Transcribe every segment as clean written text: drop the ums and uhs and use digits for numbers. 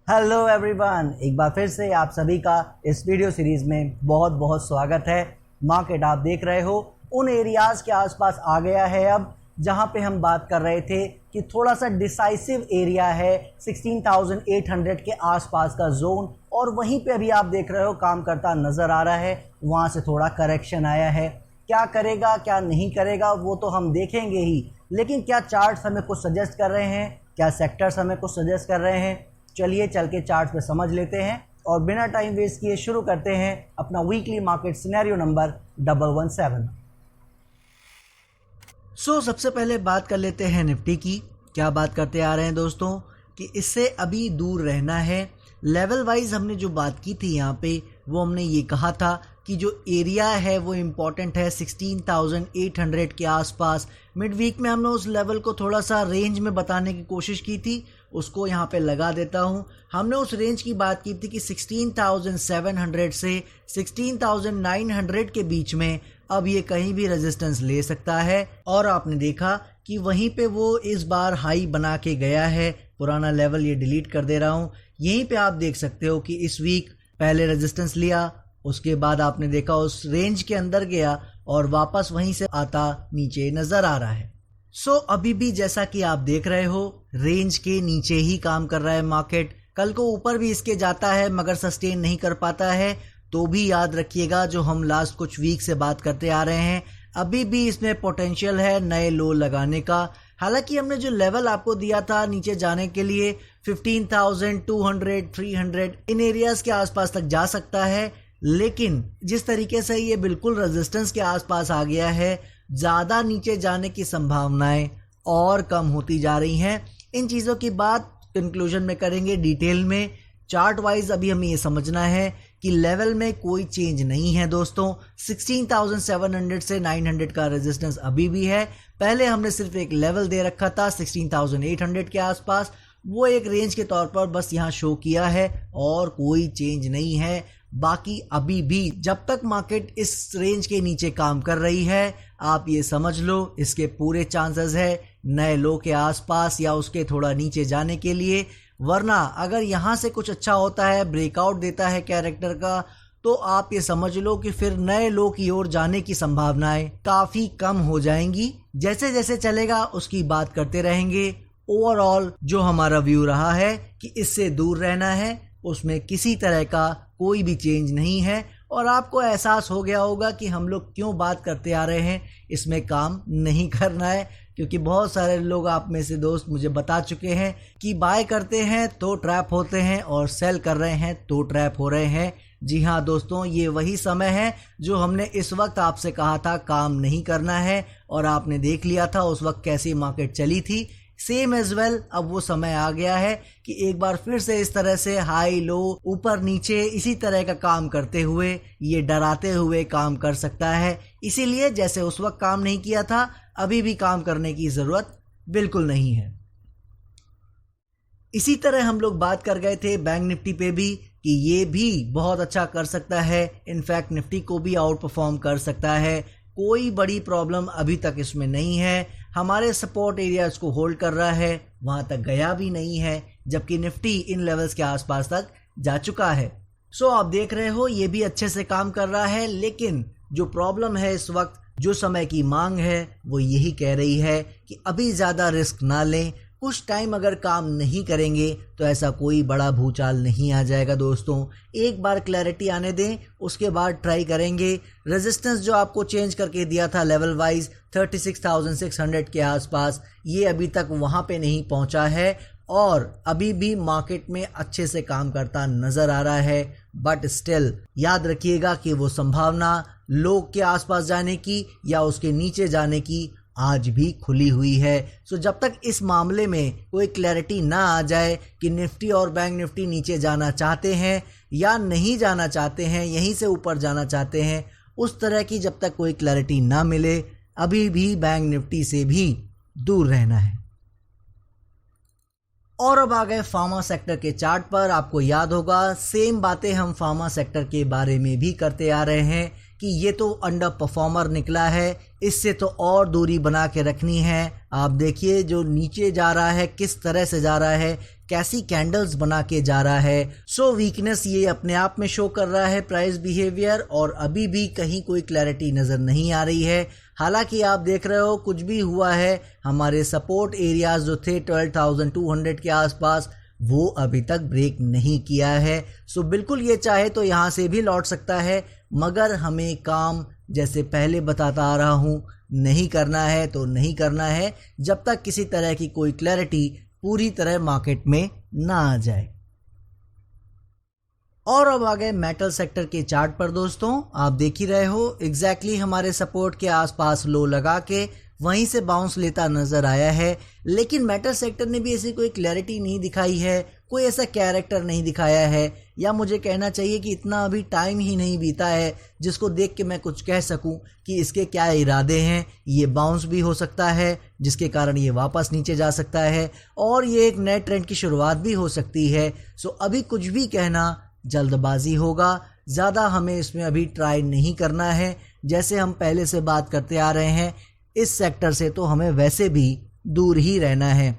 Hello everyone, एक बार फिर से आप सभी का इस वीडियो सीरीज में बहुत बहुत स्वागत है। मार्केट आप देख रहे हो उन एरियाज़ के आसपास आ गया है अब, जहां पे हम बात कर रहे थे कि थोड़ा सा डिसाइसिव एरिया है 16,800 के आसपास का जोन, और वहीं पे अभी आप देख रहे हो काम करता नज़र आ रहा है। वहां से थोड़ा करेक्शन आया है, क्या करेगा क्या नहीं करेगा वो तो हम देखेंगे ही, लेकिन क्या चार्ट्स हमें कुछ सजेस्ट कर रहे हैं, क्या सेक्टर्स हमें कुछ सजेस्ट कर रहे हैं। चलिए चल के चार्ट पे समझ लेते हैं और बिना टाइम वेस्ट किए शुरू करते हैं अपना वीकली मार्केट सिनेरियो नंबर 117। सबसे पहले बात कर लेते हैं निफ्टी की। क्या बात करते आ रहे हैं दोस्तों कि इससे अभी दूर रहना है। लेवल वाइज हमने जो बात की थी यहाँ पे, वो हमने ये कहा था कि जो एरिया है वो इम्पॉर्टेंट है 16,800 के आसपास। मिड वीक में हमने उस लेवल को थोड़ा सा रेंज में बताने की कोशिश की थी, उसको यहाँ पे लगा देता हूँ। हमने उस रेंज की बात की थी कि 16,700 से 16,900 के बीच में अब ये कहीं भी रेजिस्टेंस ले सकता है, और आपने देखा कि वहीं पे वो इस बार हाई बना के गया है। पुराना लेवल ये डिलीट कर दे रहा हूँ। यहीं पे आप देख सकते हो कि इस वीक पहले रेजिस्टेंस लिया, उसके बाद आपने देखा उस रेंज के अंदर गया और वापस वहीं से आता नीचे नजर आ रहा है। अभी भी जैसा कि आप देख रहे हो रेंज के नीचे ही काम कर रहा है मार्केट। कल को ऊपर भी इसके जाता है मगर सस्टेन नहीं कर पाता है, तो भी याद रखिएगा जो हम लास्ट कुछ वीक से बात करते आ रहे हैं, अभी भी इसमें पोटेंशियल है नए लो लगाने का। हालांकि हमने जो लेवल आपको दिया था नीचे जाने के लिए 15,200, 300 इन एरियाज के आसपास तक जा सकता है, लेकिन जिस तरीके से ये बिल्कुल रेजिस्टेंस के आसपास आ गया है, ज़्यादा नीचे जाने की संभावनाएं और कम होती जा रही हैं। इन चीज़ों की बात कंक्लूजन में करेंगे डिटेल में। चार्ट वाइज अभी हमें ये समझना है कि लेवल में कोई चेंज नहीं है दोस्तों। 16,700 से 900 का रेजिस्टेंस अभी भी है। पहले हमने सिर्फ एक लेवल दे रखा था 16,800 के आसपास, वो एक रेंज के तौर पर बस यहाँ शो किया है और कोई चेंज नहीं है। बाकी अभी भी जब तक मार्केट इस रेंज के नीचे काम कर रही है, आप ये समझ लो इसके पूरे चांसेस है नए लो के आसपास या उसके थोड़ा नीचे जाने के लिए। वरना अगर यहाँ से कुछ अच्छा होता है, ब्रेकआउट देता है कैरेक्टर का, तो आप ये समझ लो कि फिर नए लो की ओर जाने की संभावनाएं काफी कम हो जाएंगी। जैसे जैसे चलेगा उसकी बात करते रहेंगे। ओवरऑल जो हमारा व्यू रहा है कि इससे दूर रहना है, उसमें किसी तरह का कोई भी चेंज नहीं है, और आपको एहसास हो गया होगा कि हम लोग क्यों बात करते आ रहे हैं, इसमें काम नहीं करना है। क्योंकि बहुत सारे लोग आप में से दोस्त मुझे बता चुके हैं कि बाय करते हैं तो ट्रैप होते हैं और सेल कर रहे हैं तो ट्रैप हो रहे हैं। जी हाँ दोस्तों, ये वही समय है जो हमने इस वक्त आपसे कहा था काम नहीं करना है, और आपने देख लिया था उस वक्त कैसी मार्केट चली थी। सेम एज वेल अब वो समय आ गया है कि एक बार फिर से इस तरह से हाई लो ऊपर नीचे इसी तरह का काम करते हुए, ये डराते हुए काम कर सकता है। इसीलिए जैसे उस वक्त काम नहीं किया था, अभी भी काम करने की जरूरत बिल्कुल नहीं है। इसी तरह हम लोग बात कर गए थे बैंक निफ्टी पे भी कि ये भी बहुत अच्छा कर सकता है, इनफैक्ट निफ्टी को भी आउट परफॉर्म कर सकता है। कोई बड़ी प्रॉब्लम अभी तक इसमें नहीं है। हमारे सपोर्ट एरियाज को होल्ड कर रहा है, वहां तक गया भी नहीं है, जबकि निफ्टी इन लेवल्स के आसपास तक जा चुका है। आप देख रहे हो ये भी अच्छे से काम कर रहा है, लेकिन जो प्रॉब्लम है इस वक्त, जो समय की मांग है, वो यही कह रही है कि अभी ज़्यादा रिस्क ना लें। कुछ टाइम अगर काम नहीं करेंगे तो ऐसा कोई बड़ा भूचाल नहीं आ जाएगा दोस्तों। एक बार क्लैरिटी आने दें, उसके बाद ट्राई करेंगे। रेजिस्टेंस जो आपको चेंज करके दिया था लेवल वाइज 36,600 के आसपास, ये अभी तक वहाँ पे नहीं पहुँचा है, और अभी भी मार्केट में अच्छे से काम करता नजर आ रहा है। बट स्टिल याद रखिएगा कि वो संभावना लो के आसपास जाने की या उसके नीचे जाने की आज भी खुली हुई है। जब तक इस मामले में कोई क्लैरिटी ना आ जाए कि निफ्टी और बैंक निफ्टी नीचे जाना चाहते हैं या नहीं जाना चाहते हैं, यहीं से ऊपर जाना चाहते हैं, उस तरह की जब तक कोई क्लैरिटी ना मिले, अभी भी बैंक निफ्टी से भी दूर रहना है। और अब आ गए फार्मा सेक्टर के चार्ट पर। आपको याद होगा सेम बातें हम फार्मा सेक्टर के बारे में भी करते आ रहे हैं कि ये तो अंडर परफॉर्मर निकला है, इससे तो और दूरी बना के रखनी है। आप देखिए जो नीचे जा रहा है किस तरह से जा रहा है, कैसी कैंडल्स बना के जा रहा है। सो वीकनेस ये अपने आप में शो कर रहा है प्राइस बिहेवियर, और अभी भी कहीं कोई क्लैरिटी नज़र नहीं आ रही है। हालांकि आप देख रहे हो कुछ भी हुआ है, हमारे सपोर्ट एरियाज जो थे 12,200 के आसपास वो अभी तक ब्रेक नहीं किया है। सो बिल्कुल ये चाहे तो यहाँ से भी लौट सकता है, मगर हमें काम जैसे पहले बताता आ रहा हूँ नहीं करना है तो नहीं करना है, जब तक किसी तरह की कोई क्लैरिटी पूरी तरह मार्केट में ना आ जाए। और अब आ गए मेटल सेक्टर के चार्ट पर दोस्तों। आप देख ही रहे हो एग्जैक्टली हमारे सपोर्ट के आसपास लो लगा के वहीं से बाउंस लेता नजर आया है, लेकिन मेटल सेक्टर ने भी ऐसी कोई क्लैरिटी नहीं दिखाई है, कोई ऐसा कैरेक्टर नहीं दिखाया है, या मुझे कहना चाहिए कि इतना अभी टाइम ही नहीं बीता है जिसको देख के मैं कुछ कह सकूं कि इसके क्या इरादे हैं। ये बाउंस भी हो सकता है जिसके कारण ये वापस नीचे जा सकता है, और ये एक नए ट्रेंड की शुरुआत भी हो सकती है। सो अभी कुछ भी कहना जल्दबाजी होगा, ज़्यादा हमें इसमें अभी ट्राई नहीं करना है। जैसे हम पहले से बात करते आ रहे हैं, इस सेक्टर से तो हमें वैसे भी दूर ही रहना है।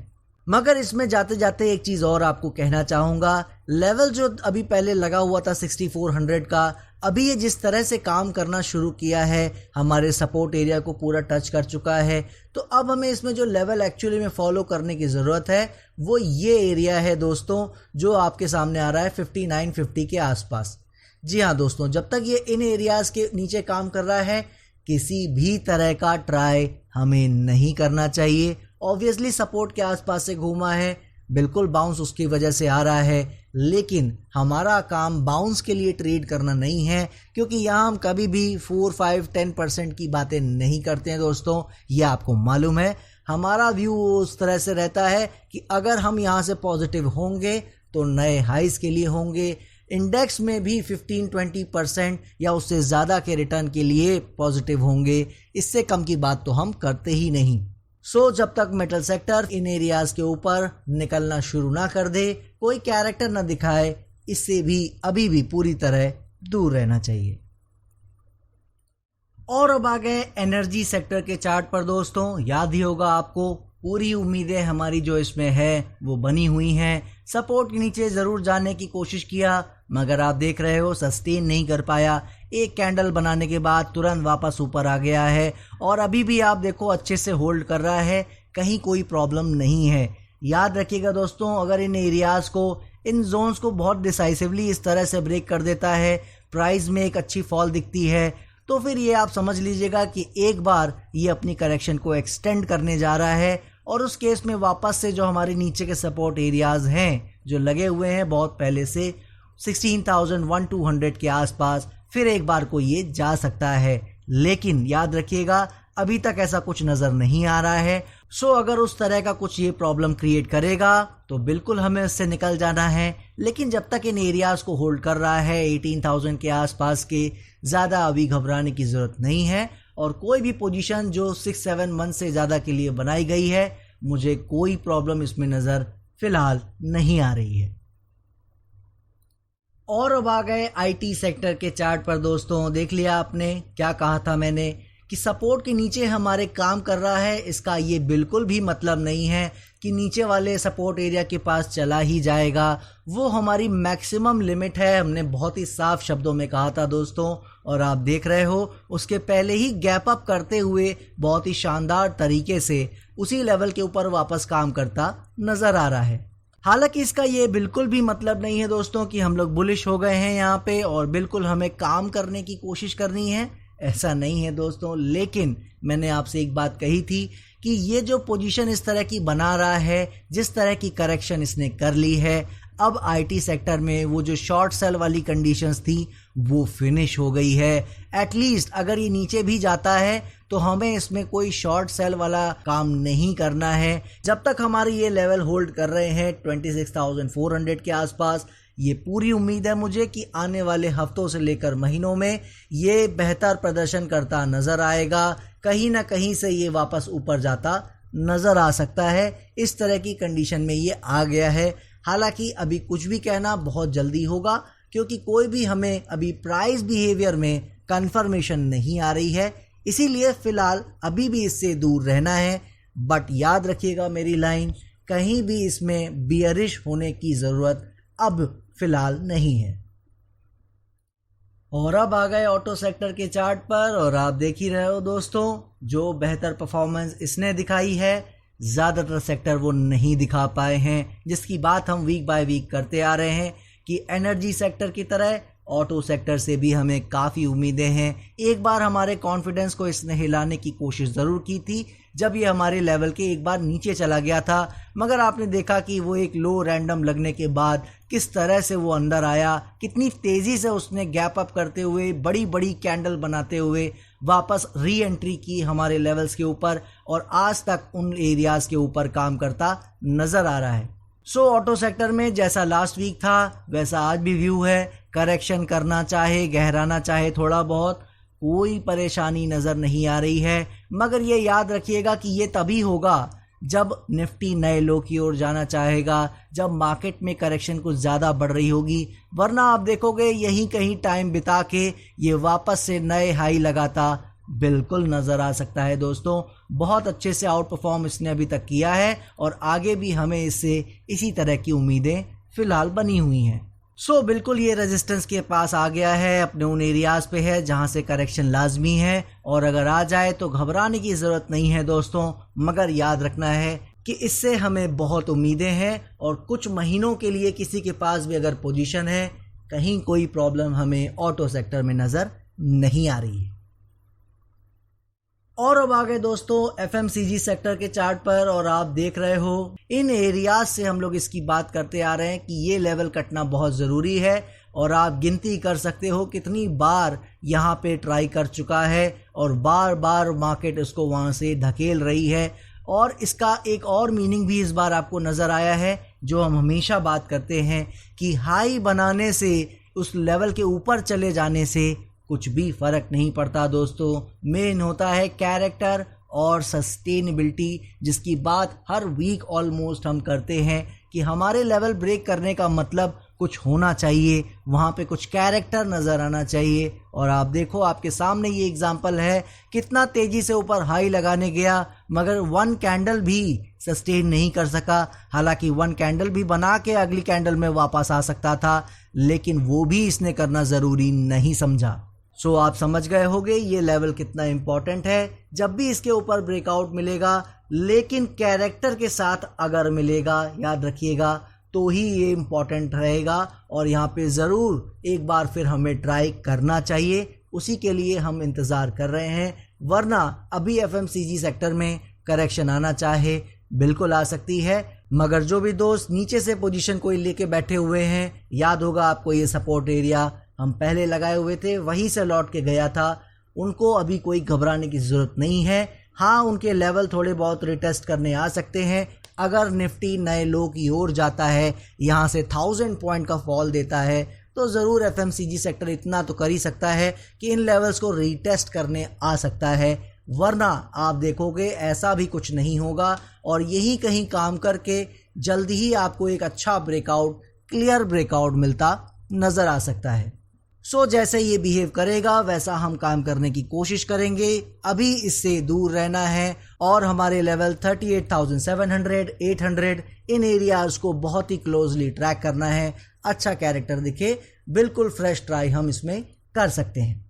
मगर इसमें जाते जाते एक चीज़ और आपको कहना चाहूँगा, लेवल जो अभी पहले लगा हुआ था 6400 का, अभी ये जिस तरह से काम करना शुरू किया है, हमारे सपोर्ट एरिया को पूरा टच कर चुका है। तो अब हमें इसमें जो लेवल एक्चुअली में फॉलो करने की ज़रूरत है वो ये एरिया है दोस्तों, जो आपके सामने आ रहा है 5950 के आसपास। जी हाँ दोस्तों, जब तक ये इन एरियाज़ के नीचे काम कर रहा है किसी भी तरह का ट्राई हमें नहीं करना चाहिए। ऑब्वियसली सपोर्ट के आसपास से घूमा है, बिल्कुल बाउंस उसकी वजह से आ रहा है, लेकिन हमारा काम बाउंस के लिए ट्रेड करना नहीं है, क्योंकि यहाँ हम कभी भी 4, 5, 10% की बातें नहीं करते हैं दोस्तों, ये आपको मालूम है। हमारा व्यू उस तरह से रहता है कि अगर हम यहाँ से पॉजिटिव होंगे तो नए हाइज के लिए होंगे, इंडेक्स में भी 15-20% या उससे ज़्यादा के रिटर्न के लिए पॉजिटिव होंगे, इससे कम की बात तो हम करते ही नहीं। सो जब तक मेटल सेक्टर इन एरियाज के ऊपर निकलना शुरू ना कर दे, कोई कैरेक्टर ना दिखाए, इससे भी अभी भी पूरी तरह दूर रहना चाहिए। और अब आ गए एनर्जी सेक्टर के चार्ट पर दोस्तों। याद ही होगा आपको, पूरी उम्मीदें हमारी जो इसमें है वो बनी हुई हैं। सपोर्ट के नीचे ज़रूर जाने की कोशिश किया, मगर आप देख रहे हो सस्टेन नहीं कर पाया। एक कैंडल बनाने के बाद तुरंत वापस ऊपर आ गया है, और अभी भी आप देखो अच्छे से होल्ड कर रहा है, कहीं कोई प्रॉब्लम नहीं है। याद रखिएगा दोस्तों, अगर इन एरियाज़ को, इन जोन्स को बहुत डिसाइसिवली इस तरह से ब्रेक कर देता है, प्राइस में एक अच्छी फॉल दिखती है, तो फिर ये आप समझ लीजिएगा कि एक बार ये अपनी करेक्शन को एक्सटेंड करने जा रहा है, और उस केस में वापस से जो हमारे नीचे के सपोर्ट एरियाज हैं जो लगे हुए हैं बहुत पहले से 16,200 के आसपास, फिर एक बार को ये जा सकता है। लेकिन याद रखिएगा अभी तक ऐसा कुछ नज़र नहीं आ रहा है। सो अगर उस तरह का कुछ ये प्रॉब्लम क्रिएट करेगा तो बिल्कुल हमें उससे निकल जाना है। लेकिन जब तक इन एरियाज़ को होल्ड कर रहा है 18,000 के आसपास के, ज़्यादा अभी घबराने की ज़रूरत नहीं है। और कोई भी पोजीशन जो 6-7 मंथ से ज़्यादा के लिए बनाई गई है, मुझे कोई प्रॉब्लम इसमें नज़र फिलहाल नहीं आ रही है। और अब आ गए आईटी सेक्टर के चार्ट पर दोस्तों। देख लिया आपने, क्या कहा था मैंने कि सपोर्ट के नीचे हमारे काम कर रहा है, इसका ये बिल्कुल भी मतलब नहीं है कि नीचे वाले सपोर्ट एरिया के पास चला ही जाएगा। वो हमारी मैक्सिमम लिमिट है, हमने बहुत ही साफ शब्दों में कहा था दोस्तों, और आप देख रहे हो उसके पहले ही गैप अप करते हुए बहुत ही शानदार तरीके से उसी लेवल के ऊपर वापस काम करता नजर आ रहा है। हालांकि इसका ये बिल्कुल भी मतलब नहीं है दोस्तों कि हम लोग बुलिश हो गए हैं यहाँ पे और बिल्कुल हमें काम करने की कोशिश करनी है, ऐसा नहीं है दोस्तों। लेकिन मैंने आपसे एक बात कही थी कि ये जो पोजीशन इस तरह की बना रहा है, जिस तरह की करेक्शन इसने कर ली है, अब आईटी सेक्टर में वो जो शॉर्ट सेल वाली कंडीशंस थी वो फिनिश हो गई है। एटलीस्ट अगर ये नीचे भी जाता है तो हमें इसमें कोई शॉर्ट सेल वाला काम नहीं करना है। जब तक हमारे ये लेवल होल्ड कर रहे हैं 26,400 के आसपास, ये पूरी उम्मीद है मुझे कि आने वाले हफ्तों से लेकर महीनों में ये बेहतर प्रदर्शन करता नजर आएगा। कहीं ना कहीं से ये वापस ऊपर जाता नजर आ सकता है। इस तरह की कंडीशन में ये आ गया है। हालांकि अभी कुछ भी कहना बहुत जल्दी होगा, क्योंकि कोई भी हमें अभी प्राइस बिहेवियर में कंफर्मेशन नहीं आ रही है, इसीलिए फिलहाल अभी भी इससे दूर रहना है। बट याद रखिएगा मेरी लाइन, कहीं भी इसमें बियरिश होने की ज़रूरत अब फिलहाल नहीं है। और अब आ गए ऑटो सेक्टर के चार्ट पर, और आप देख ही रहे हो दोस्तों जो बेहतर परफॉर्मेंस इसने दिखाई है, ज़्यादातर सेक्टर वो नहीं दिखा पाए हैं, जिसकी बात हम वीक बाय वीक करते आ रहे हैं कि एनर्जी सेक्टर की तरह ऑटो सेक्टर से भी हमें काफ़ी उम्मीदें हैं। एक बार हमारे कॉन्फिडेंस को इसने हिलाने की कोशिश ज़रूर की थी जब ये हमारे लेवल के एक बार नीचे चला गया था, मगर आपने देखा कि वो एक लो रैंडम लगने के बाद किस तरह से वो अंदर आया, कितनी तेज़ी से उसने गैप अप करते हुए बड़ी बड़ी कैंडल बनाते हुए वापस री एंट्री की हमारे लेवल्स के ऊपर, और आज तक उन एरियाज़ के ऊपर काम करता नज़र आ रहा है। सो ऑटो सेक्टर में जैसा लास्ट वीक था वैसा आज भी व्यू है। करेक्शन करना चाहे, गहराना चाहे थोड़ा बहुत, कोई परेशानी नज़र नहीं आ रही है, मगर ये याद रखिएगा कि ये तभी होगा जब निफ्टी नए लो की ओर जाना चाहेगा, जब मार्केट में करेक्शन कुछ ज़्यादा बढ़ रही होगी, वरना आप देखोगे यहीं कहीं टाइम बिता के ये वापस से नए हाई लगाता बिल्कुल नज़र आ सकता है। दोस्तों बहुत अच्छे से आउट परफॉर्म इसने अभी तक किया है, और आगे भी हमें इससे इसी तरह की उम्मीदें फ़िलहाल बनी हुई हैं। सो बिल्कुल ये रेजिस्टेंस के पास आ गया है, अपने उन एरियाज़ पे है जहां से करेक्शन लाजमी है, और अगर आ जाए तो घबराने की ज़रूरत नहीं है दोस्तों, मगर याद रखना है कि इससे हमें बहुत उम्मीदें हैं, और कुछ महीनों के लिए किसी के पास भी अगर पोजीशन है, कहीं कोई प्रॉब्लम हमें ऑटो सेक्टर में नज़र नहीं आ रही है। और अब आ गए दोस्तों एफएमसीजी सेक्टर के चार्ट पर, और आप देख रहे हो इन एरियाज से हम लोग इसकी बात करते आ रहे हैं कि ये लेवल कटना बहुत ज़रूरी है, और आप गिनती कर सकते हो कितनी बार यहाँ पे ट्राई कर चुका है, और बार बार मार्केट उसको वहाँ से धकेल रही है। और इसका एक और मीनिंग भी इस बार आपको नज़र आया है, जो हम हमेशा बात करते हैं कि हाई बनाने से, उस लेवल के ऊपर चले जाने से कुछ भी फ़र्क नहीं पड़ता दोस्तों। मेन होता है कैरेक्टर और सस्टेनेबिलिटी, जिसकी बात हर वीक ऑलमोस्ट हम करते हैं कि हमारे लेवल ब्रेक करने का मतलब कुछ होना चाहिए, वहाँ पे कुछ कैरेक्टर नज़र आना चाहिए। और आप देखो आपके सामने ये एग्जांपल है, कितना तेज़ी से ऊपर हाई लगाने गया, मगर वन कैंडल भी सस्टेन नहीं कर सका। हालांकि वन कैंडल भी बना के अगली कैंडल में वापस आ सकता था, लेकिन वो भी इसने करना ज़रूरी नहीं समझा। सो आप समझ गए होंगे ये लेवल कितना इम्पॉर्टेंट है। जब भी इसके ऊपर ब्रेकआउट मिलेगा, लेकिन कैरेक्टर के साथ अगर मिलेगा, याद रखिएगा, तो ही ये इम्पॉर्टेंट रहेगा, और यहाँ पे ज़रूर एक बार फिर हमें ट्राई करना चाहिए। उसी के लिए हम इंतज़ार कर रहे हैं, वरना अभी एफएमसीजी सेक्टर में करेक्शन आना चाहे बिल्कुल आ सकती है। मगर जो भी दोस्त नीचे से पोजीशन कोई लेके बैठे हुए हैं, याद होगा आपको ये सपोर्ट एरिया हम पहले लगाए हुए थे, वहीं से लौट के गया था, उनको अभी कोई घबराने की ज़रूरत नहीं है। हाँ, उनके लेवल थोड़े बहुत रिटेस्ट करने आ सकते हैं। अगर निफ्टी नए लो की ओर जाता है, यहाँ से 1000 पॉइंट का फॉल देता है, तो ज़रूर एफएमसीजी सेक्टर इतना तो कर ही सकता है कि इन लेवल्स को रीटेस्ट करने आ सकता है। वरना आप देखोगे ऐसा भी कुछ नहीं होगा, और यही कहीं काम करके जल्दी ही आपको एक अच्छा ब्रेकआउट, क्लियर ब्रेकआउट मिलता नज़र आ सकता है। सो जैसे ये बिहेव करेगा वैसा हम काम करने की कोशिश करेंगे। अभी इससे दूर रहना है, और हमारे लेवल 38,700, 800 इन एरियाज़ को बहुत ही क्लोजली ट्रैक करना है। अच्छा कैरेक्टर दिखे, बिल्कुल फ्रेश ट्राई हम इसमें कर सकते हैं।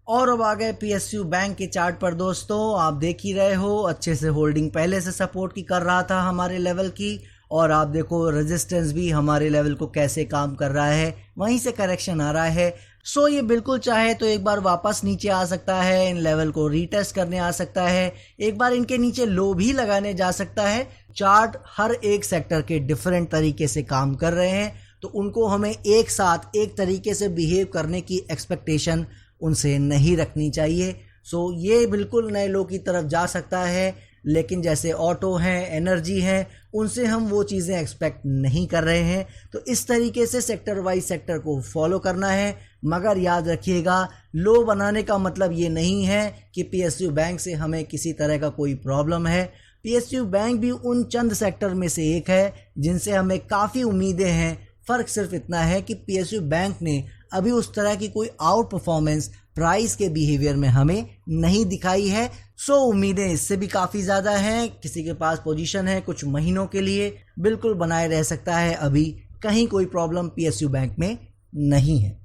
और अब आ गए पीएसयू बैंक के चार्ट पर दोस्तों, आप देख ही रहे हो अच्छे से होल्डिंग पहले से सपोर्ट की कर रहा था हमारे लेवल की, और आप देखो रेजिस्टेंस भी हमारे लेवल को कैसे काम कर रहा है, वहीं से करेक्शन आ रहा है। सो ये बिल्कुल चाहे तो एक बार वापस नीचे आ सकता है, इन लेवल को रीटेस्ट करने आ सकता है, एक बार इनके नीचे लो भी लगाने जा सकता है। चार्ट हर एक सेक्टर के डिफरेंट तरीके से काम कर रहे हैं, तो उनको हमें एक साथ एक तरीके से बिहेव करने की एक्सपेक्टेशन उनसे नहीं रखनी चाहिए। सो ये बिल्कुल नए लो की तरफ जा सकता है, लेकिन जैसे ऑटो हैं, एनर्जी हैं, उनसे हम वो चीज़ें एक्सपेक्ट नहीं कर रहे हैं। तो इस तरीके से सेक्टर वाइज सेक्टर को फॉलो करना है। मगर याद रखिएगा, लो बनाने का मतलब ये नहीं है कि पीएसयू बैंक से हमें किसी तरह का कोई प्रॉब्लम है। पीएसयू बैंक भी उन चंद सेक्टर में से एक है जिनसे हमें काफ़ी उम्मीदें हैं। फ़र्क सिर्फ इतना है कि पीएसयू बैंक ने अभी उस तरह की कोई आउट परफॉर्मेंस प्राइस के बिहेवियर में हमें नहीं दिखाई है। सो उम्मीदें इससे भी काफ़ी ज़्यादा हैं। किसी के पास पोजीशन है कुछ महीनों के लिए, बिल्कुल बनाए रह सकता है, अभी कहीं कोई प्रॉब्लम PSU बैंक में नहीं है।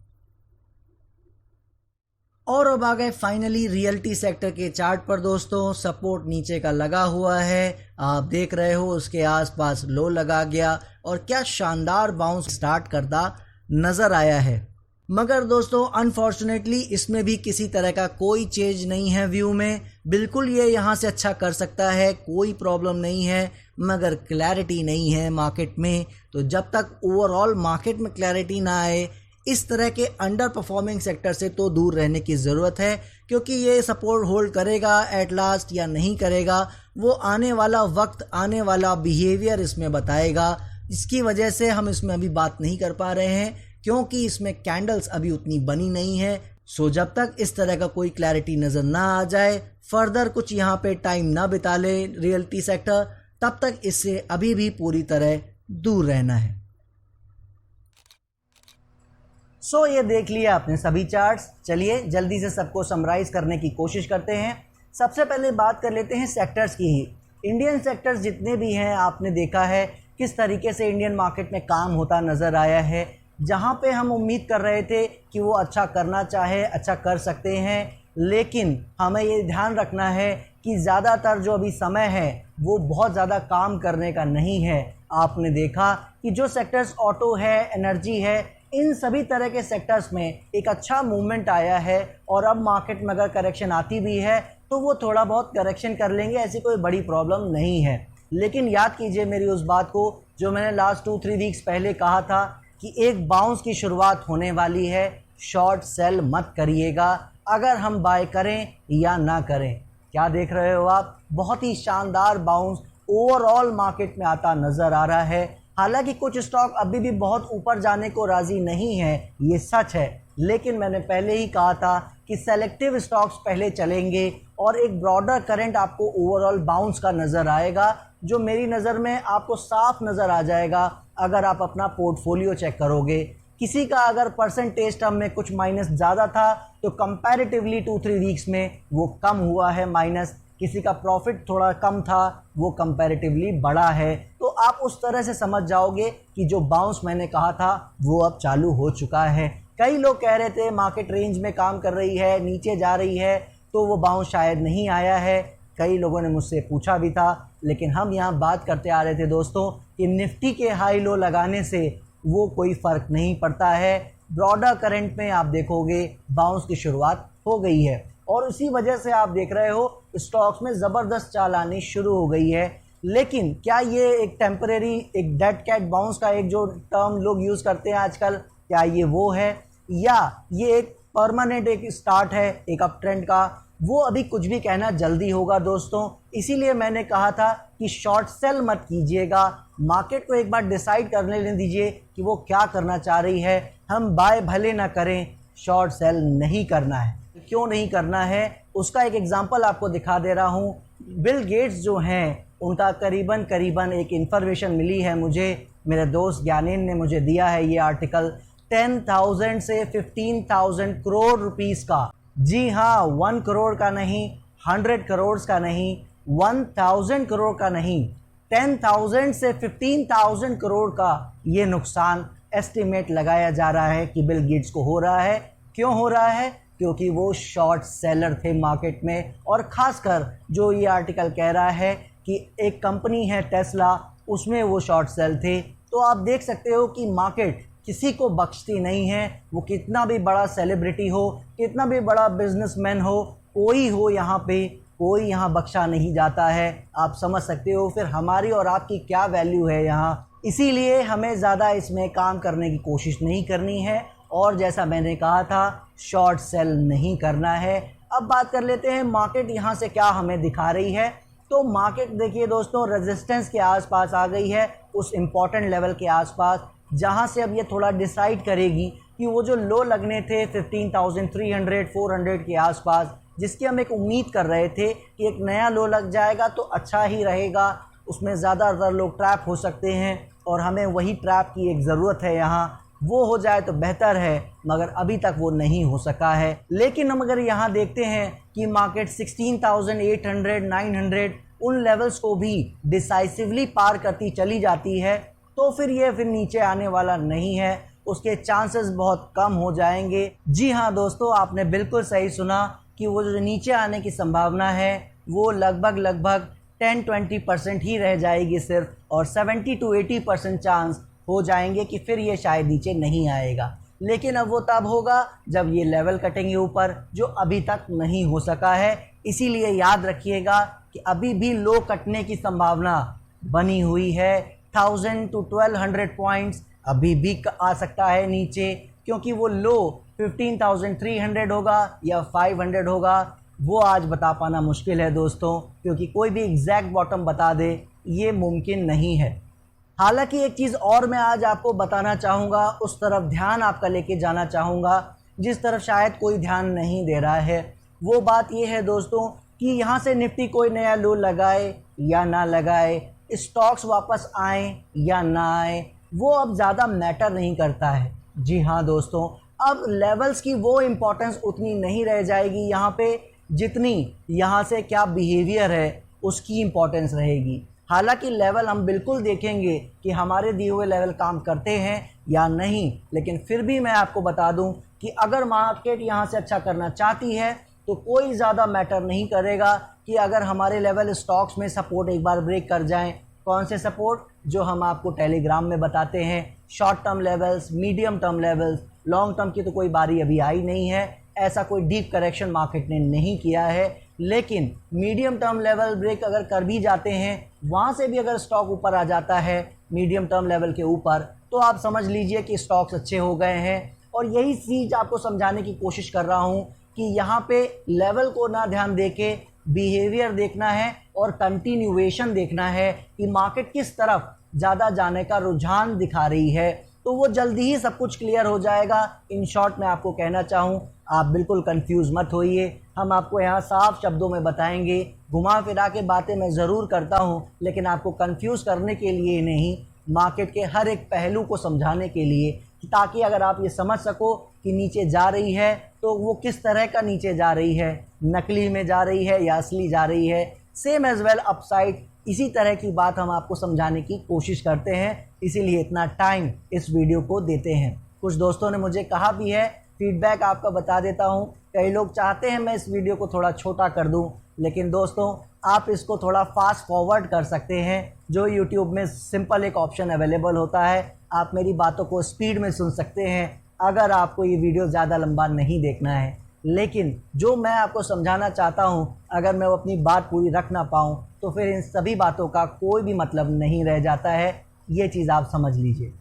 और अब आ गए फाइनली रियल्टी सेक्टर के चार्ट पर दोस्तों। सपोर्ट नीचे का लगा हुआ है, आप देख रहे हो, उसके आसपास लो लगा गया और क्या शानदार बाउंस स्टार्ट करता नज़र आया है। मगर दोस्तों अनफॉर्चुनेटली इसमें भी किसी तरह का कोई चेंज नहीं है व्यू में। बिल्कुल ये यहाँ से अच्छा कर सकता है, कोई प्रॉब्लम नहीं है, मगर क्लैरिटी नहीं है मार्केट में। तो जब तक ओवरऑल मार्केट में क्लैरिटी ना आए, इस तरह के अंडर परफॉर्मिंग सेक्टर से तो दूर रहने की ज़रूरत है, क्योंकि ये सपोर्ट होल्ड करेगा एट लास्ट या नहीं करेगा वो आने वाला वक्त, आने वाला बिहेवियर इसमें बताएगा। इसकी वजह से हम इसमें अभी बात नहीं कर पा रहे हैं, क्योंकि इसमें कैंडल्स अभी उतनी बनी नहीं है। सो जब तक इस तरह का कोई क्लैरिटी नज़र ना आ जाए, फर्दर कुछ यहाँ पे टाइम ना बिता ले रियल्टी सेक्टर, तब तक इससे अभी भी पूरी तरह दूर रहना है। सो ये देख लिया आपने सभी चार्ट्स। चलिए जल्दी से सबको समराइज करने की कोशिश करते हैं। सबसे पहले बात कर लेते हैं सेक्टर्स की ही। इंडियन सेक्टर्स जितने भी हैं, आपने देखा है किस तरीके से इंडियन मार्केट में काम होता नज़र आया है। जहां पे हम उम्मीद कर रहे थे कि वो अच्छा करना चाहे, अच्छा कर सकते हैं, लेकिन हमें ये ध्यान रखना है कि ज़्यादातर जो अभी समय है वो बहुत ज़्यादा काम करने का नहीं है। आपने देखा कि जो सेक्टर्स ऑटो है, एनर्जी है, इन सभी तरह के सेक्टर्स में एक अच्छा मूवमेंट आया है। और अब मार्केट में अगर करेक्शन आती भी है तो वो थोड़ा बहुत करेक्शन कर लेंगे, ऐसी कोई बड़ी प्रॉब्लम नहीं है। लेकिन याद कीजिए मेरी उस बात को जो मैंने लास्ट 2-3 वीक्स पहले कहा था कि एक बाउंस की शुरुआत होने वाली है, शॉर्ट सेल मत करिएगा, अगर हम बाय करें या ना करें। क्या देख रहे हो आप, बहुत ही शानदार बाउंस ओवरऑल मार्केट में आता नज़र आ रहा है। हालांकि कुछ स्टॉक अभी भी बहुत ऊपर जाने को राज़ी नहीं है, ये सच है, लेकिन मैंने पहले ही कहा था कि सेलेक्टिव स्टॉक्स पहले चलेंगे और एक ब्रॉडर करंट आपको ओवरऑल बाउंस का नज़र आएगा, जो मेरी नज़र में आपको साफ नज़र आ जाएगा अगर आप अपना पोर्टफोलियो चेक करोगे। किसी का अगर परसेंटेज टर्म में कुछ माइनस ज़्यादा था तो कंपैरेटिवली 2-3 वीक्स में वो कम हुआ है माइनस, किसी का प्रॉफिट थोड़ा कम था वो कंपैरेटिवली बड़ा है। तो आप उस तरह से समझ जाओगे कि जो बाउंस मैंने कहा था वो अब चालू हो चुका है। कई लोग कह रहे थे मार्केट रेंज में काम कर रही है, नीचे जा रही है, तो वो बाउंस शायद नहीं आया है। कई लोगों ने मुझसे पूछा भी था, लेकिन हम यहाँ बात करते आ रहे थे दोस्तों कि निफ्टी के हाई लो लगाने से वो कोई फ़र्क नहीं पड़ता है। ब्रॉडर करंट में आप देखोगे बाउंस की शुरुआत हो गई है और इसी वजह से आप देख रहे हो स्टॉक्स में ज़बरदस्त चाल आनी शुरू हो गई है। लेकिन क्या ये एक टेम्परेरी, एक डेड कैट बाउंस का एक जो टर्म लोग यूज़ करते हैं आजकल, क्या ये वो है या ये एक परमानेंट एक स्टार्ट है एक अप ट्रेंड का? वो अभी कुछ भी कहना जल्दी होगा दोस्तों। इसीलिए मैंने कहा था कि शॉर्ट सेल मत कीजिएगा, मार्केट को एक बार डिसाइड करने दीजिए कि वो क्या करना चाह रही है। हम बाय भले ना करें, शॉर्ट सेल नहीं करना है। क्यों नहीं करना है उसका एक एग्जांपल आपको दिखा दे रहा हूँ। बिल गेट्स जो हैं उनका करीबन एक इन्फॉर्मेशन मिली है मुझे, मेरे दोस्त ज्ञानेन ने मुझे दिया है ये आर्टिकल, 10,000 से 15,000 करोड़ रुपीस का, जी हाँ 1 करोड़ का नहीं, 100 करोड़ का नहीं, 1000 करोड़ का नहीं, 10,000 से 15,000 करोड़ का ये नुकसान एस्टिमेट लगाया जा रहा है कि बिल गेट्स को हो रहा है। क्यों हो रहा है? क्योंकि वो शॉर्ट सेलर थे मार्केट में। और ख़ासकर जो ये आर्टिकल कह रहा है कि एक कंपनी है टेस्ला, उसमें वो शॉर्ट सेल थे। तो आप देख सकते हो कि मार्केट किसी को बख्शती नहीं है, वो कितना भी बड़ा सेलिब्रिटी हो, कितना भी बड़ा बिजनेसमैन हो, कोई हो, यहाँ पे कोई यहाँ बख्शा नहीं जाता है। आप समझ सकते हो फिर हमारी और आपकी क्या वैल्यू है यहाँ। इसीलिए हमें ज़्यादा इसमें काम करने की कोशिश नहीं करनी है और जैसा मैंने कहा था शॉर्ट सेल नहीं करना है। अब बात कर लेते हैं मार्केट यहाँ से क्या हमें दिखा रही है। तो मार्केट देखिए दोस्तों रेजिस्टेंस के आसपास आ गई है, उस इम्पॉर्टेंट लेवल के आसपास, जहाँ से अब ये थोड़ा डिसाइड करेगी कि वो जो लो लगने थे 15,300 400 के आसपास, जिसकी हम एक उम्मीद कर रहे थे कि एक नया लो लग जाएगा तो अच्छा ही रहेगा, उसमें ज़्यादातर लोग ट्रैप हो सकते हैं और हमें वही ट्रैप की एक ज़रूरत है यहाँ। वो हो जाए तो बेहतर है, मगर अभी तक वो नहीं हो सका है। लेकिन हम अगर यहाँ देखते हैं कि मार्केट 16,800 900 उन लेवल्स को भी डिसाइसिवली पार करती चली जाती है, तो फिर ये फिर नीचे आने वाला नहीं है, उसके चांसेस बहुत कम हो जाएंगे। जी हाँ दोस्तों, आपने बिल्कुल सही सुना कि वो जो नीचे आने की संभावना है वो लगभग 10-20% ही रह जाएगी सिर्फ, और 70-80% चांस हो जाएंगे कि फिर ये शायद नीचे नहीं आएगा। लेकिन अब वो तब होगा जब ये लेवल कटेंगे ऊपर, जो अभी तक नहीं हो सका है। इसीलिए याद रखिएगा कि अभी भी लो कटने की संभावना बनी हुई है। 1000 to 1200 पॉइंट्स अभी भी आ सकता है नीचे, क्योंकि वो लो 15,300 होगा या 500 होगा, वो आज बता पाना मुश्किल है दोस्तों, क्योंकि कोई भी एग्जैक्ट बॉटम बता दे ये मुमकिन नहीं है। हालांकि एक चीज़ और मैं आज आपको बताना चाहूँगा, उस तरफ ध्यान आपका लेके जाना चाहूँगा जिस तरफ शायद कोई ध्यान नहीं दे रहा है। वो बात ये है दोस्तों कि यहाँ से निफ्टी कोई नया लो लगाए या ना लगाए, स्टॉक्स वापस आए या ना आए, वो अब ज़्यादा मैटर नहीं करता है। जी हाँ दोस्तों, अब लेवल्स की वो इम्पोर्टेंस उतनी नहीं रह जाएगी यहाँ पे, जितनी यहाँ से क्या बिहेवियर है उसकी इम्पोर्टेंस रहेगी। हालांकि लेवल हम बिल्कुल देखेंगे कि हमारे दिए हुए लेवल काम करते हैं या नहीं, लेकिन फिर भी मैं आपको बता दूं कि अगर मार्केट यहाँ से अच्छा करना चाहती है तो कोई ज़्यादा मैटर नहीं करेगा कि अगर हमारे लेवल स्टॉक्स में सपोर्ट एक बार ब्रेक कर जाएं। कौन से सपोर्ट? जो हम आपको टेलीग्राम में बताते हैं, short term levels, medium term levels. Long term की तो कोई बारी अभी आई नहीं है, ऐसा कोई डीप करेक्शन मार्केट ने नहीं किया है। लेकिन मीडियम टर्म लेवल ब्रेक अगर कर भी जाते हैं, वहाँ से भी अगर स्टॉक ऊपर आ जाता है मीडियम टर्म लेवल के ऊपर, तो आप समझ लीजिए कि स्टॉक्स अच्छे हो गए हैं। और यही चीज़ आपको समझाने की कोशिश कर रहा हूँ कि यहाँ पे लेवल को ना ध्यान देके बिहेवियर देखना है और कंटिन्यूएशन देखना है कि मार्केट किस तरफ ज़्यादा जाने का रुझान दिखा रही है, तो वो जल्दी ही सब कुछ क्लियर हो जाएगा। इन शॉर्ट मैं आपको कहना चाहूँ, आप बिल्कुल कंफ्यूज मत होइए, हम आपको यहाँ साफ शब्दों में बताएंगे। घुमा फिरा के बातें मैं ज़रूर करता हूँ, लेकिन आपको कंफ्यूज करने के लिए नहीं, मार्केट के हर एक पहलू को समझाने के लिए, ताकि अगर आप ये समझ सको कि नीचे जा रही है तो वो किस तरह का नीचे जा रही है, नकली में जा रही है या असली जा रही है। सेम एज़ वेल अपसाइड, इसी तरह की बात हम आपको समझाने की कोशिश करते हैं, इसीलिए इतना टाइम इस वीडियो को देते हैं। कुछ दोस्तों ने मुझे कहा भी है, फीडबैक आपका बता देता हूँ। कई लोग चाहते हैं मैं इस वीडियो को थोड़ा छोटा कर दूँ, लेकिन दोस्तों आप इसको थोड़ा फास्ट फॉरवर्ड कर सकते हैं। जो यूट्यूब में सिंपल एक ऑप्शन अवेलेबल होता है, आप मेरी बातों को स्पीड में सुन सकते हैं अगर आपको ये वीडियो ज़्यादा लंबा नहीं देखना है। लेकिन जो मैं आपको समझाना चाहता हूँ, अगर मैं वो अपनी बात पूरी रख ना पाऊँ तो फिर इन सभी बातों का कोई भी मतलब नहीं रह जाता है, ये चीज़ आप समझ लीजिए।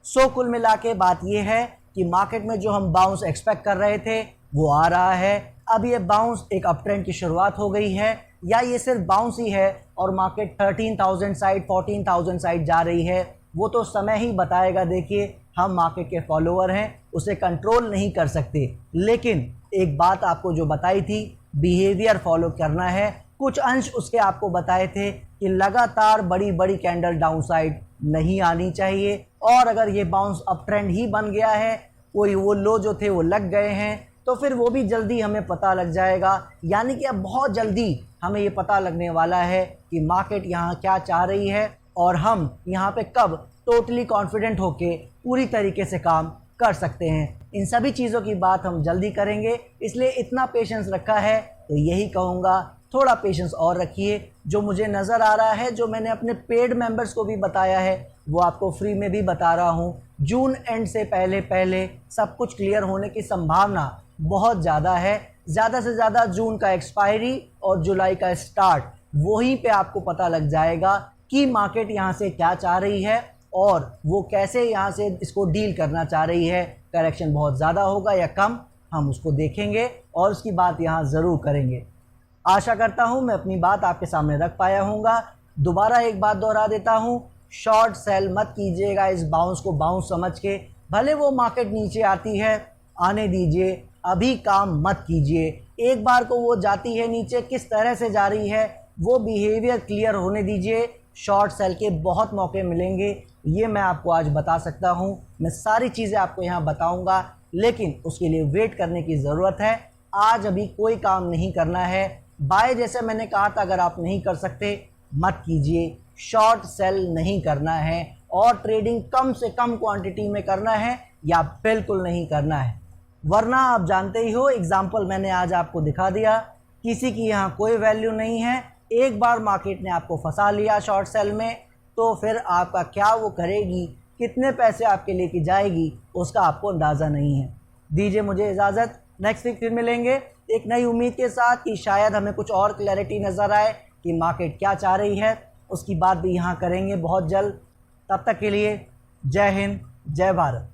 सो कुल मिला के बात ये है कि मार्केट में जो हम बाउंस एक्सपेक्ट कर रहे थे वो आ रहा है। अब ये बाउंस एक अप ट्रेंड की शुरुआत हो गई है, या ये सिर्फ बाउंस ही है और मार्केट 13,000 साइड 14,000 साइड जा रही है, वो तो समय ही बताएगा। देखिए, हम मार्केट के फॉलोअर हैं, उसे कंट्रोल नहीं कर सकते, लेकिन एक बात आपको जो बताई थी, बिहेवियर फॉलो करना है। कुछ अंश उसके आपको बताए थे कि लगातार बड़ी बड़ी कैंडल डाउन साइड नहीं आनी चाहिए, और अगर ये बाउंस अप ट्रेंड ही बन गया है, कोई वो लो जो थे वो लग गए हैं, तो फिर वो भी जल्दी हमें पता लग जाएगा। यानी कि अब बहुत जल्दी हमें ये पता लगने वाला है कि मार्केट यहाँ क्या चाह रही है, और हम यहाँ पे कब टोटली कॉन्फिडेंट होके पूरी तरीके से काम कर सकते हैं। इन सभी चीज़ों की बात हम जल्दी करेंगे, इसलिए इतना पेशेंस रखा है तो यही कहूँगा, थोड़ा पेशेंस और रखिए। जो मुझे नज़र आ रहा है, जो मैंने अपने पेड मेंबर्स को भी बताया है, वो आपको फ्री में भी बता रहा हूँ। जून एंड से पहले सब कुछ क्लियर होने की संभावना बहुत ज़्यादा है। ज़्यादा से ज़्यादा जून का एक्सपायरी और जुलाई का स्टार्ट, वहीं पे आपको पता लग जाएगा कि मार्केट यहाँ से क्या चाह रही है और वो कैसे यहाँ से इसको डील करना चाह रही है। करेक्शन बहुत ज़्यादा होगा या कम, हम उसको देखेंगे और उसकी बात यहाँ ज़रूर करेंगे। आशा करता हूँ मैं अपनी बात आपके सामने रख पाया हूँगा। दोबारा एक बात दोहरा देता हूँ, शॉर्ट सेल मत कीजिएगा इस बाउंस को बाउंस समझ के। भले वो मार्केट नीचे आती है, आने दीजिए, अभी काम मत कीजिए। एक बार को वो जाती है नीचे, किस तरह से जा रही है वो बिहेवियर क्लियर होने दीजिए, शॉर्ट सेल के बहुत मौके मिलेंगे, ये मैं आपको आज बता सकता हूँ। मैं सारी चीज़ें आपको यहाँ बताऊँगा, लेकिन उसके लिए वेट करने की ज़रूरत है। आज अभी कोई काम नहीं करना है। बाय जैसे मैंने कहा था, अगर आप नहीं कर सकते मत कीजिए, शॉर्ट सेल नहीं करना है और ट्रेडिंग कम से कम क्वांटिटी में करना है या बिल्कुल नहीं करना है। वरना आप जानते ही हो, एग्जाम्पल मैंने आज आपको दिखा दिया, किसी की यहाँ कोई वैल्यू नहीं है। एक बार मार्केट ने आपको फंसा लिया शॉर्ट सेल में, तो फिर आपका क्या वो करेगी, कितने पैसे आपके लेके जाएगी, उसका आपको अंदाज़ा नहीं है। दीजिए मुझे इजाज़त, नेक्स्ट वीक फिर मिलेंगे एक नई उम्मीद के साथ कि शायद हमें कुछ और क्लैरिटी नज़र आए कि मार्केट क्या चाह रही है। उसकी बात भी यहाँ करेंगे बहुत जल्द। तब तक के लिए जय हिंद, जय भारत।